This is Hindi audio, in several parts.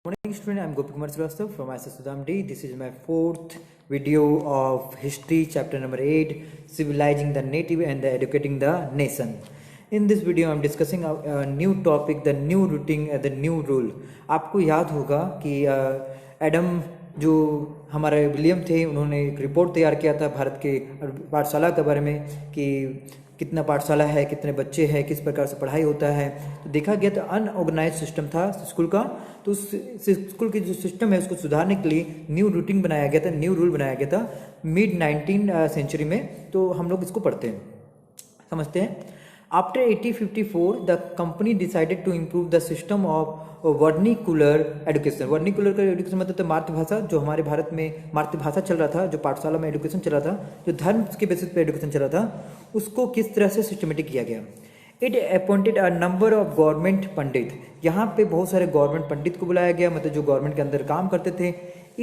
Morning student, I'm Gopi Kumar Srivastava from ISS Sudam D. This is my fourth video of history chapter number 8, civilizing the native and the educating the nation. In this video I'm discussing a new topic, the new routine and the new rule. आपको याद होगा कि एडम जो हमारे विलियम थे उन्होंने एक रिपोर्ट तैयार किया था भारत के पाठशाला के बारे में कि कितना पाठशाला है, कितने बच्चे हैं, किस प्रकार से पढ़ाई होता है। तो देखा गया तो अनऑर्गेनाइज सिस्टम था स्कूल का, तो उस स्कूल की जो सिस्टम है उसको सुधारने के लिए न्यू रूटीन बनाया गया था, न्यू रूल बनाया गया था मिड 19 सेंचुरी में। तो हम लोग इसको पढ़ते हैं, समझते हैं। After 1854, the company decided to improve the system of vernacular education. Vernacular का एजुकेशन मतलब तो मातृभाषा, जो हमारे भारत में मातृभाषा चल रहा था, जो पाठशाला में एजुकेशन चल रहा था, जो धर्म के बेसिस पे एजुकेशन चल रहा था, उसको किस तरह से सिस्टमेटिक किया गया। It appointed a number of government pandit. यहाँ पे बहुत सारे गवर्नमेंट पंडित को बुलाया गया, मतलब जो गवर्नमेंट के अंदर काम करते थे।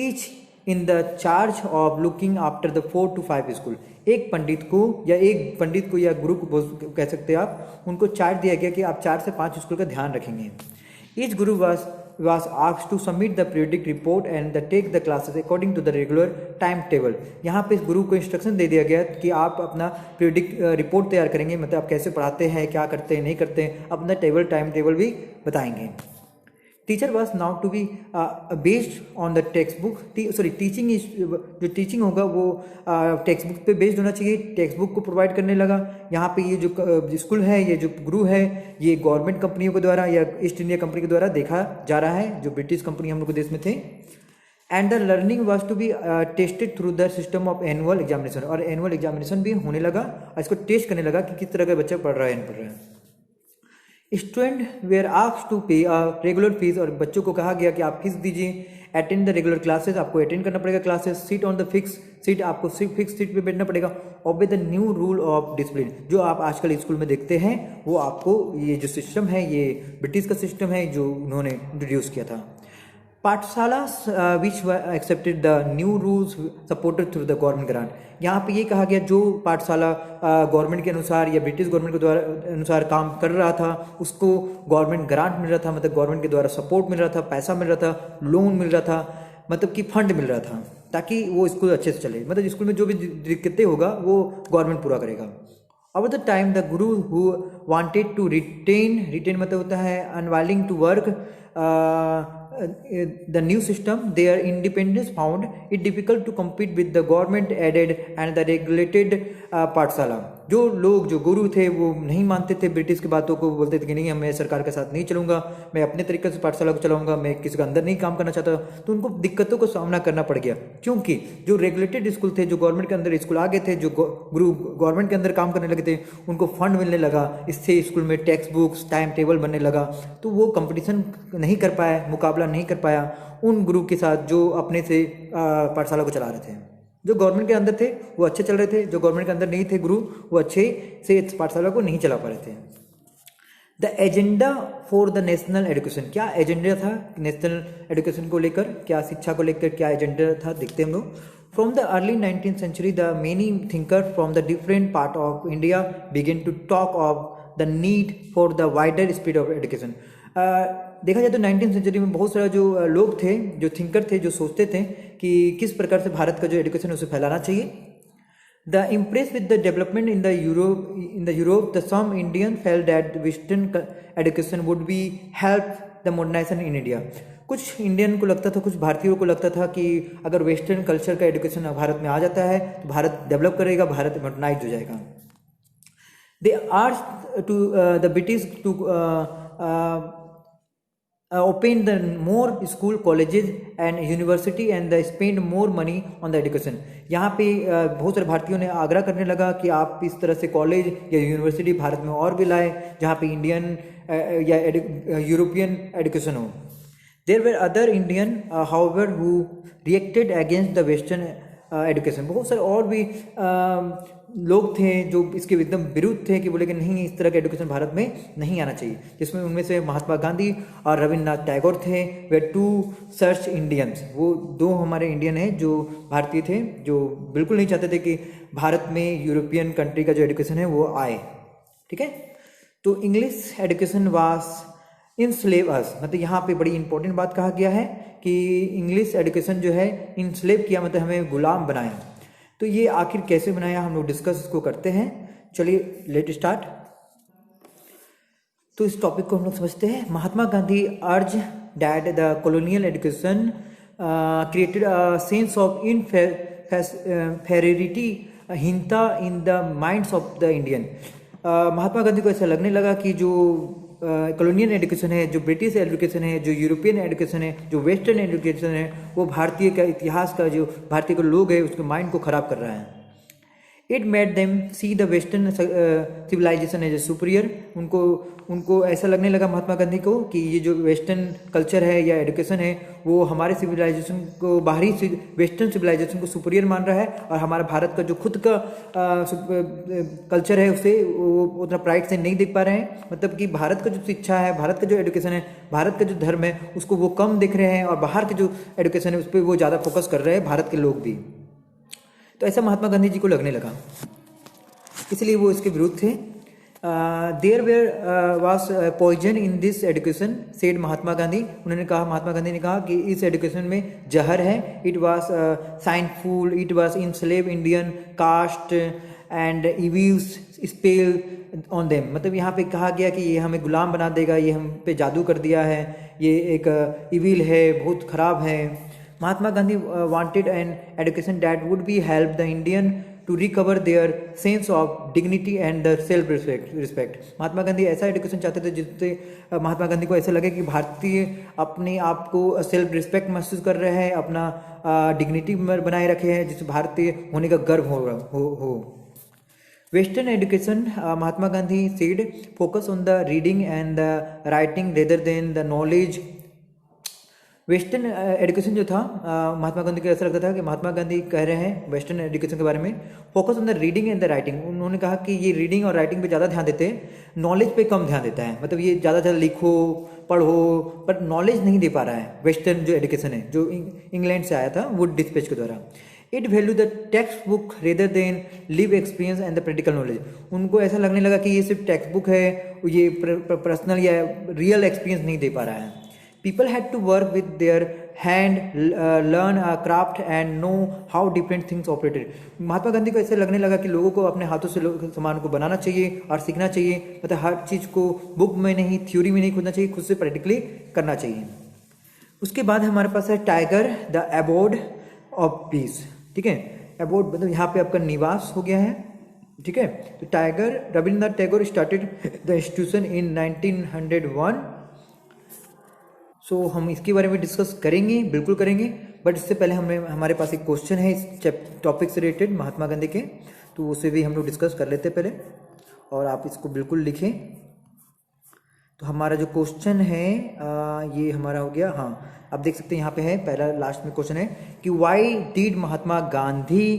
Each in the charge of looking after the 4 to 5 school. एक पंडित को या गुरु को कह सकते हैं आप, उनको चार्ज दिया गया कि आप 4 से 5 स्कूल का ध्यान रखेंगे। Each Guru was asked to submit the periodic report and take the classes according to the regular timetable. यहाँ पे इस गुरु को इंस्ट्रक्शन दे दिया गया कि आप अपना पीरियडिक रिपोर्ट तैयार करेंगे, मतलब आप कैसे पढ़ाते हैं, क्या करते हैं, नहीं करते हैं, अपना टाइम टेबल भी बताएंगे। Teacher was now to be based on the text book. जो टीचिंग होगा वो टेक्स्ट बुक पे बेस्ड होना चाहिए, टेक्स्ट बुक को प्रोवाइड करने लगा। यहाँ पे ये जो स्कूल है, ये जो गुरु है, ये गवर्नमेंट कंपनियों के द्वारा या ईस्ट इंडिया कंपनी के द्वारा देखा जा रहा है, जो ब्रिटिश कंपनी हम लोग के देश में थे। And the learning was to be tested through the system of annual examination. और एनुअल एग्जामिनेशन भी होने लगा, इसको टेस्ट करने लगा कि किस तरह का बच्चा पढ़ रहा है, नहीं पढ़ रहा है। स्टूडेंट वेयर आस्क्ड टू पे अ रेगुलर फीस। और बच्चों को कहा गया कि आप फीस दीजिए। अटेंड द रेगुलर क्लासेस, आपको अटेंड करना पड़ेगा classes. Sit on the fix seat, आपको फिक्स सीट पे बैठना पड़ेगा। Obey the new rule of discipline. जो आप आजकल स्कूल में देखते हैं वो आपको ये जो सिस्टम है, ये ब्रिटिश का सिस्टम है जो उन्होंने इंट्रोड्यूस किया था। Pathshala which accepted the new rules supported through the government grant. यहाँ पे ये कहा गया जो पाठशाला गवर्नमेंट के अनुसार या ब्रिटिश गवर्नमेंट के द्वारा अनुसार काम कर रहा था, उसको गवर्नमेंट ग्रांट मिल रहा था, मतलब गवर्नमेंट के द्वारा सपोर्ट मिल रहा था, पैसा मिल रहा था, लोन मिल रहा था, मतलब कि फंड मिल रहा था, ताकि वो स्कूल अच्छे से चले। मतलब स्कूल में जो भी दिक्कतें होगा वो गवर्नमेंट पूरा करेगा। Over the time, the guru who wanted to retain मतलब होता है unwilling to work the new system, their independence found it difficult to compete with the government aided and the regulated पाठशाला। जो गुरु थे वो नहीं मानते थे ब्रिटिश की बातों को, बोलते थे कि नहीं, मैं सरकार के साथ नहीं चलूंगा, मैं अपने तरीके से पाठशाला को चलाऊंगा, मैं किसी के अंदर नहीं काम करना चाहता। तो उनको दिक्कतों को सामना करना पड़ गया, क्योंकि जो रेगुलेटेड स्कूल थे, जो गवर्नमेंट के अंदर स्कूल आ गए थे, जो गुरु गवर्नमेंट के अंदर काम करने लगे थे, उनको फंड मिलने लगा, इससे स्कूल में टेक्स्ट बुक्स, टाइम टेबल बनने लगा। तो वो कंपटीशन नहीं कर पाया, मुकाबला नहीं कर पाया उन गुरु के साथ जो अपने से पाठशाला को चला रहे थे। जो गवर्नमेंट के अंदर थे वो अच्छे चल रहे थे, जो गवर्नमेंट के अंदर नहीं थे गुरु, वो अच्छे से पाठशाला को नहीं चला पा रहे थे। The agenda for the national education. क्या एजेंडा था नेशनल एजुकेशन को लेकर, क्या शिक्षा को लेकर क्या एजेंडा था, देखते हम लोग। From the early 19th century, the many thinkers from the different part of India began to talk of the need for the wider spread of education. देखा जाए तो 19th सेंचुरी में बहुत सारा जो लोग थे, जो थिंकर थे, जो सोचते थे कि किस प्रकार से भारत का जो एजुकेशन है उसे फैलाना चाहिए। The impress with the development in the Europe the some Indian felt that western education would be help the modernisation in India. कुछ इंडियन को लगता था, कुछ भारतीयों को लगता था कि अगर वेस्टर्न कल्चर का एजुकेशन भारत में आ जाता है तो भारत डेवलप करेगा, भारत मॉडर्नाइज हो जाएगा। They asked to the British to open the more school, colleges and university and spend more money on the education. यहाँ पे बहुत सारे भारतीयों ने आग्रह करने लगा कि आप इस तरह से कॉलेज या यूनिवर्सिटी भारत में और भी लाए जहाँ पे इंडियन या यूरोपियन एजुकेशन हो। There were other Indian however who reacted against the western education. बहुत सारे और भी लोग थे जो इसके एकदम विरुद्ध थे, कि बोले कि नहीं, इस तरह का एजुकेशन भारत में नहीं आना चाहिए। जिसमें उनमें से महात्मा गांधी और रविन्द्रनाथ टैगोर थे। वे टू सर्च इंडियंस, वो दो हमारे इंडियन हैं जो भारतीय थे, जो बिल्कुल नहीं चाहते थे कि भारत में यूरोपियन कंट्री का जो एजुकेशन है वो आए। ठीक है, तो इंग्लिश एजुकेशन वाज इनस्लेव अस, मतलब यहाँ पे बड़ी इंपॉर्टेंट बात कहा गया है कि इंग्लिश एजुकेशन जो है इनस्लेव किया, मतलब हमें गुलाम बनाया। तो ये आखिर कैसे बनाया, हम लोग डिस्कस इसको करते हैं। चलिए लेट स्टार्ट। तो इस टॉपिक को हम लोग समझते हैं। Mahatma Gandhi urged that the colonial education created a sense of inferiority हीनता in the minds of the Indian. Mahatma Gandhi को ऐसा लगने लगा कि जो कॉलोनियल एजुकेशन है, जो ब्रिटिश एजुकेशन है, जो यूरोपियन एजुकेशन है, जो वेस्टर्न एजुकेशन है, वो भारतीय का इतिहास का, जो भारतीय के लोग है उसके माइंड को खराब कर रहा है। It made them see the western civilisation as a superior. उनको ऐसा लगने लगा महात्मा गांधी को कि ये जो वेस्टर्न कल्चर है या एजुकेशन है वो हमारे सिविलाइजेशन को, बाहरी वेस्टर्न सिविलाइजेशन को सुपीरियर मान रहा है, और हमारा भारत का जो खुद का कल्चर है उसे वो उतना प्राइड से नहीं देख पा रहे हैं। मतलब कि भारत का जो शिक्षा है, भारत का जो एजुकेशन है, भारत का जो धर्म है उसको वो कम देख रहे हैं, और बाहर के जो एजुकेशन है उस पर वो ज़्यादा फोकस कर रहे हैं, भारत के लोग भी। तो ऐसा महात्मा गांधी जी को लगने लगा, इसलिए वो इसके विरुद्ध थे। There were was poison in this education said Mahatma Gandhi. उन्होंने कहा, महात्मा गांधी ने कहा कि इस एजुकेशन में जहर है। It was sinful, it was enslave Indian caste and evils spell on them. मतलब यहाँ पे कहा गया कि ये हमें गुलाम बना देगा, ये हम पे जादू कर दिया है, ये एक इविल है, बहुत खराब है। Mahatma Gandhi wanted an education that would be help the Indian to recover their sense of dignity and the self-respect. Mahatma Gandhi ऐसा एजुकेशन चाहते थे जिससे महात्मा गांधी को ऐसा लगे कि भारतीय अपने आप को सेल्फ रिस्पेक्ट महसूस कर रहे हैं, अपना डिग्निटी बनाए रखे हैं, जिससे भारतीय होने का गर्व हो। Western education, Mahatma Gandhi said, focus on the reading and the writing rather than the knowledge. Western education जो था, महात्मा गांधी को ऐसा लगता था कि महात्मा गांधी कह रहे हैं वेस्टर्न एजुकेशन के बारे में, focus on the reading and the writing. उन्होंने कहा कि ये रीडिंग और राइटिंग पे ज़्यादा ध्यान देते हैं, नॉलेज पे कम ध्यान देता है। मतलब ये ज़्यादा लिखो पढ़ो पर नॉलेज नहीं दे पा रहा है। वेस्टर्न जो एजुकेशन है, जो इंग्लैंड से आया था वुड डिस्पैच के द्वारा। It value the text book rather than live experience and the practical knowledge. उनको ऐसा लगने लगा कि ये सिर्फ टेक्स्ट बुक है, ये पर्सनल या रियल एक्सपीरियंस नहीं दे पा रहा है। People had to work with their hand, learn a craft and know how different things operated. महात्मा गांधी को ऐसे लगने लगा कि लोगों को अपने हाथों से सामान को बनाना चाहिए और सीखना चाहिए। मतलब हर चीज़ को बुक में नहीं, थ्योरी में नहीं खोजना चाहिए, खुद से प्रैक्टिकली करना चाहिए। उसके बाद हमारे पास है tiger the abode of peace. ठीक है, एबोर्ड मतलब यहाँ पे आपका निवास हो गया है। ठीक है, तो tiger, Rabindranath Tagore started the institution इन 1901। सो हम इसके बारे में डिस्कस करेंगे, बिल्कुल करेंगे, बट इससे पहले हमारे पास एक क्वेश्चन है इस टॉपिक से रिलेटेड महात्मा गांधी के, तो उसे भी हम लोग डिस्कस कर लेते हैं पहले, और आप इसको बिल्कुल लिखें। तो हमारा जो क्वेश्चन है ये हमारा हो गया। हाँ, आप देख सकते हैं यहाँ पे है, पहला लास्ट में क्वेश्चन है कि why did Mahatma Gandhi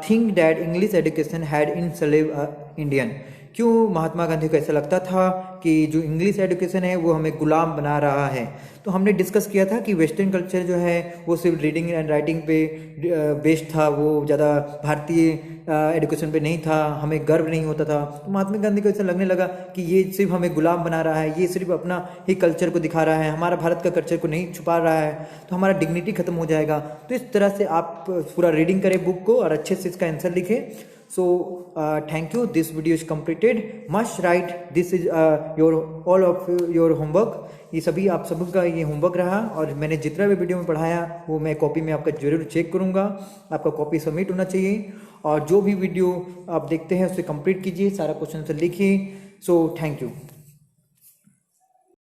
think that English education had enslave Indian. क्यों महात्मा गांधी को ऐसा लगता था कि जो इंग्लिश एजुकेशन है वो हमें गुलाम बना रहा है। तो हमने डिस्कस किया था कि वेस्टर्न कल्चर जो है वो सिर्फ रीडिंग एंड राइटिंग पे बेस्ड था, वो ज़्यादा भारतीय एजुकेशन पे नहीं था, हमें गर्व नहीं होता था। तो महात्मा गांधी को ऐसा लगने लगा कि ये सिर्फ हमें गुलाम बना रहा है, ये सिर्फ अपना ही कल्चर को दिखा रहा है, हमारा भारत का कल्चर को नहीं छुपा रहा है, तो हमारा डिग्निटी खत्म हो जाएगा। तो इस तरह से आप पूरा रीडिंग करें बुक को और अच्छे से इसका आंसर लिखें। So thank you. This video is completed. Must write. This is all of your homework. ये सभी आप सबका ये होमवर्क रहा, और मैंने जितना भी वीडियो में पढ़ाया वो मैं कॉपी में आपका जरूर चेक करूँगा। आपका कॉपी सबमिट होना चाहिए, और जो भी वीडियो आप देखते हैं उसे कंप्लीट कीजिए, सारा क्वेश्चन आंसर लिखिए। So thank you.